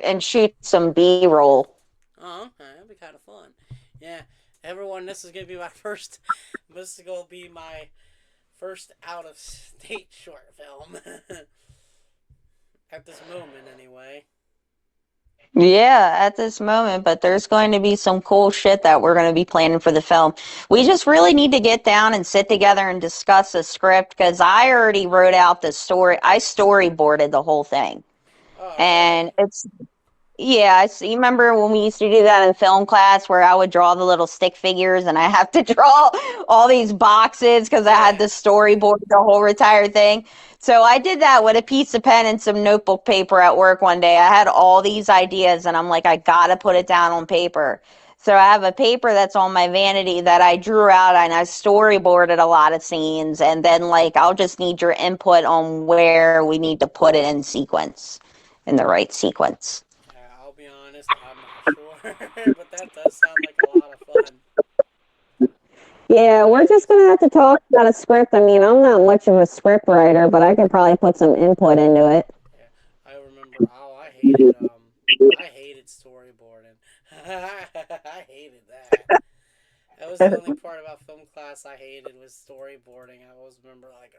and shoot some B-roll. Oh, okay, that'd be kind of fun. Yeah, everyone, this is gonna be my first. This is gonna be my first out of state short film at this moment, anyway. Yeah, at this moment, but there's going to be some cool shit that we're going to be planning for the film. We just really need to get down and sit together and discuss a script because I already wrote out the story. I storyboarded the whole thing. Oh, really? And it's yeah, I see. You remember when we used to do that in film class where I would draw the little stick figures and I have to draw all these boxes because I had Yeah. the storyboard, the whole retired thing. So I did that with a piece of pen and some notebook paper at work one day. I had all these ideas and I'm like, I gotta put it down on paper. So I have a paper that's on my vanity that I drew out and I storyboarded a lot of scenes. And then, like, I'll just need your input on where we need to put it in sequence, in the right sequence. I'll be honest, I'm not sure, but that does sound like a lot of fun. Yeah, we're I just gonna have to talk about a script. I mean, I'm not much of a script writer, but I could probably put some input into it. Yeah, I remember. Oh, I hated storyboarding. I hated that. It was the only part about film class I hated was storyboarding. I always remember like,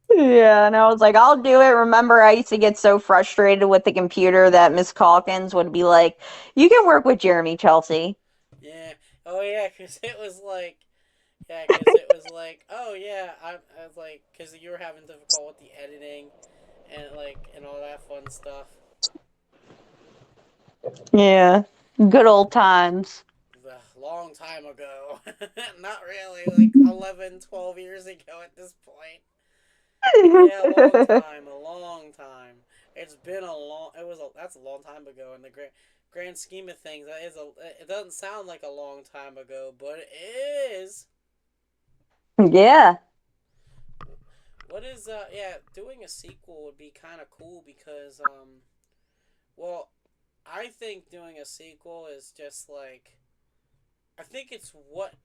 Yeah, and I was like, I'll do it. Remember, I used to get so frustrated with the computer that Miss Calkins would be like, "You can work with Jeremy, Chelsea." yeah, oh yeah, because it was like, yeah, because it was like, oh yeah, I was like, because you were having difficulty with the editing and like and all that fun stuff. Yeah, good old times. A long time ago. Not really, like 11, 12 years ago at this point. But yeah, a long time, a long time. It's been a long. That's a long time ago in the grand scheme of things. That is a. It doesn't sound like a long time ago, but it is. Yeah, What is yeah, doing a sequel would be kind of cool because well, I think doing a sequel is just like I think it's what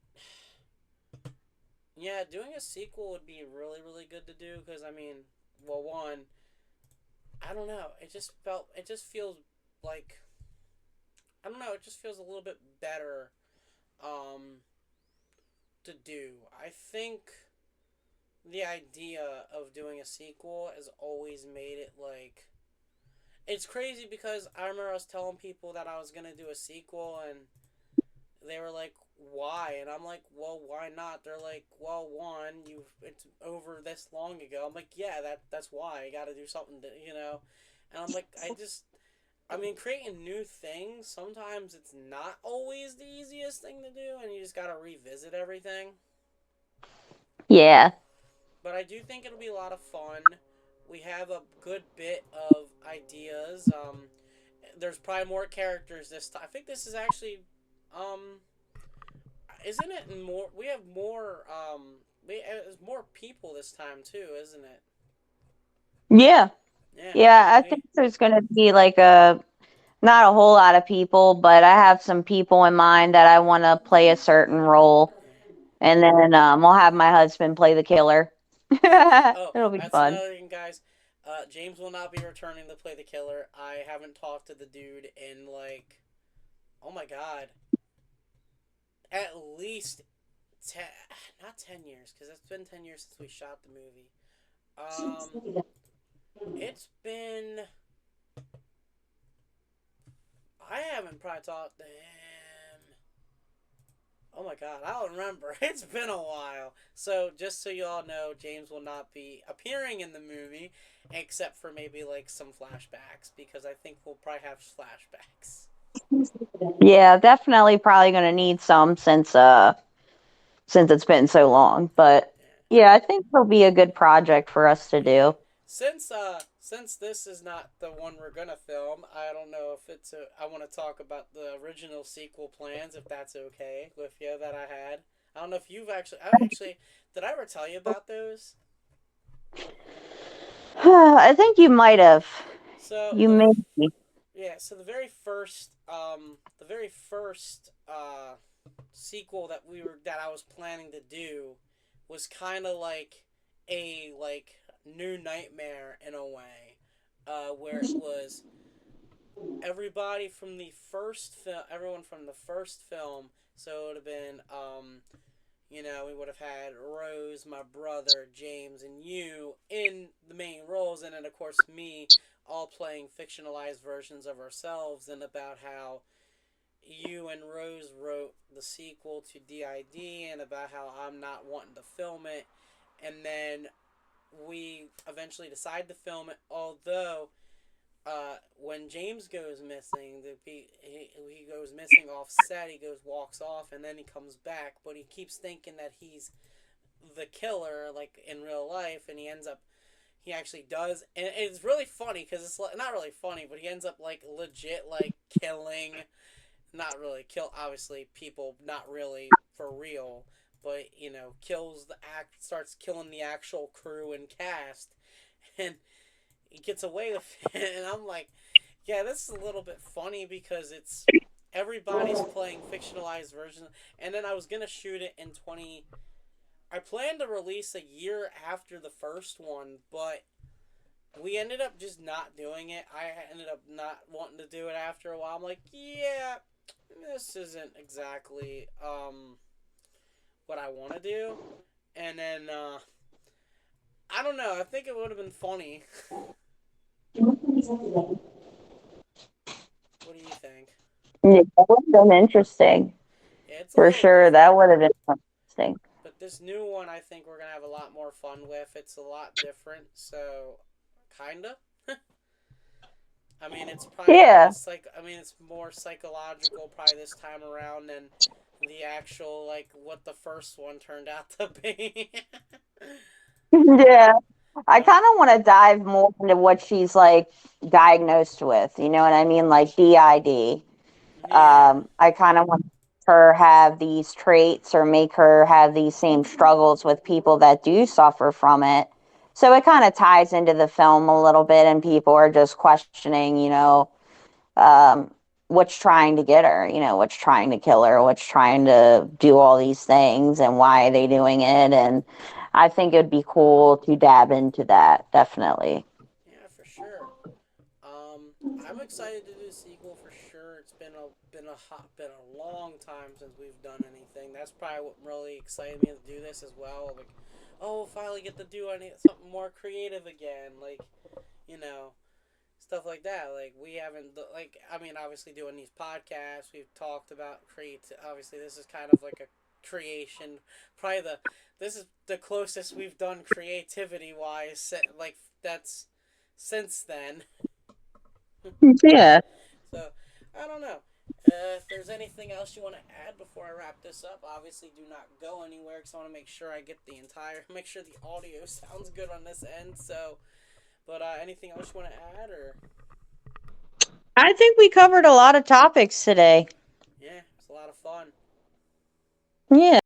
yeah, doing a sequel would be really really good to do because I mean, well, one, I don't know, it just feels like I don't know, it just feels a little bit better um to do. I think the idea of doing a sequel has always made it like it's crazy because I remember I was telling people that I was gonna do a sequel and they were like, "Why?" And I'm like, "Well, why not?" They're like, "Well, one, you it's over this long ago." I'm like, "Yeah, that's why. I got to do something to, you know." And I'm like, I mean, creating new things sometimes it's not always the easiest thing to do, and you just got to revisit everything. yeah, But I do think it'll be a lot of fun. We have a good bit of ideas. There's probably more characters this time. I think this is actually um isn't it more? We have more. There's more people this time too, isn't it? yeah, Yeah. yeah. I think We. there's gonna be like a not a whole lot of people, but I have some people in mind that I want to play a certain role, and then I'll have my husband play the killer. Yeah. Oh, It'll be that's fun. another thing, guys. James will not be returning to play the killer. I haven't talked to the dude in like, oh my god, at least ten, not 10 years, because it's been 10 years since we shot the movie. Um, it's been. I haven't probably talked to him. Oh my god, I don't remember. It's been a while. So, just so you all know, James will not be appearing in the movie, except for maybe like some flashbacks, because I think we'll probably have flashbacks. Yeah, definitely probably gonna need some since it's been so long. But Yeah. yeah, I think it'll be a good project for us to But yeah, do. since this is not the one we're gonna film, I don't know if it's a. I want to talk about the original sequel plans, if that's okay with you that I had. I don't know if you've actually. I actually did I ever tell you about those? I think you might have. So You may. yeah, so the very first sequel that I was planning to do was kind of like a like new nightmare in a way, where it was everyone from the first film. So it would have been we would have had Rose, my brother, James, and you in the main roles, and then of course me, all playing fictionalized versions of ourselves, and about how you and Rose wrote the sequel to DID, and about how I'm not wanting to film it, and then we eventually decide to film it. Although when James goes missing, he goes missing off set. He walks off, and then he comes back. But he keeps thinking that he's the killer, like in real life, and he actually does, and it's really funny because it's not really funny, but he ends up like legit like killing, not really kill, obviously people, not really for real, but kills starts killing the actual crew and cast, and he gets away with it, and I'm like, yeah, this is a little bit funny because it's everybody's playing fictionalized versions. And then I was gonna shoot it in 20. I planned to release a year after the first one, but we ended up just not doing it. I ended up not wanting to do it after a while. I'm like, yeah, this isn't exactly what I want to do. And then I don't know. I think it would have been funny. What do you think? Yeah, that would have been interesting Yeah, it's a for little sure. different. That would have been interesting. But this new one, I think we're gonna have a lot more fun with. It's a lot different, so kinda. I mean, it's probably not Yeah. as I mean, it's more psychological probably this time around than the actual like what the first one turned out to be. Yeah. I but kind of want to dive more into what she's like diagnosed with. You know what I mean? Like DID. yeah, I kind of want her have these traits or make her have these same struggles with people that do suffer from it. So it kind of ties into the film a little bit, and people are just questioning, um, what's trying to get her, what's trying to kill her, what's trying to do all these things, and why are they doing it. And I think it'd be cool to dab into that, definitely. yeah, for sure. I'm excited to do the sequel for sure. It's been a long time since we've done anything. That's probably what really excited me to do this as well. Like, oh, we'll finally get to do something more creative again. Like, you know, stuff like that. Like we haven't I mean, obviously doing these podcasts, we've talked about create. Obviously, this is kind of like a creation. Probably the this is the closest we've done creativity wise. Like that's since then. Yeah. So I don't know. If there's anything else you want to add before I wrap this up, obviously do not go anywhere because I want to make sure I get make sure the audio sounds good on this end. So, but anything else you want to add or? I think we covered a lot of topics today. Yeah, it's a lot of fun. Yeah.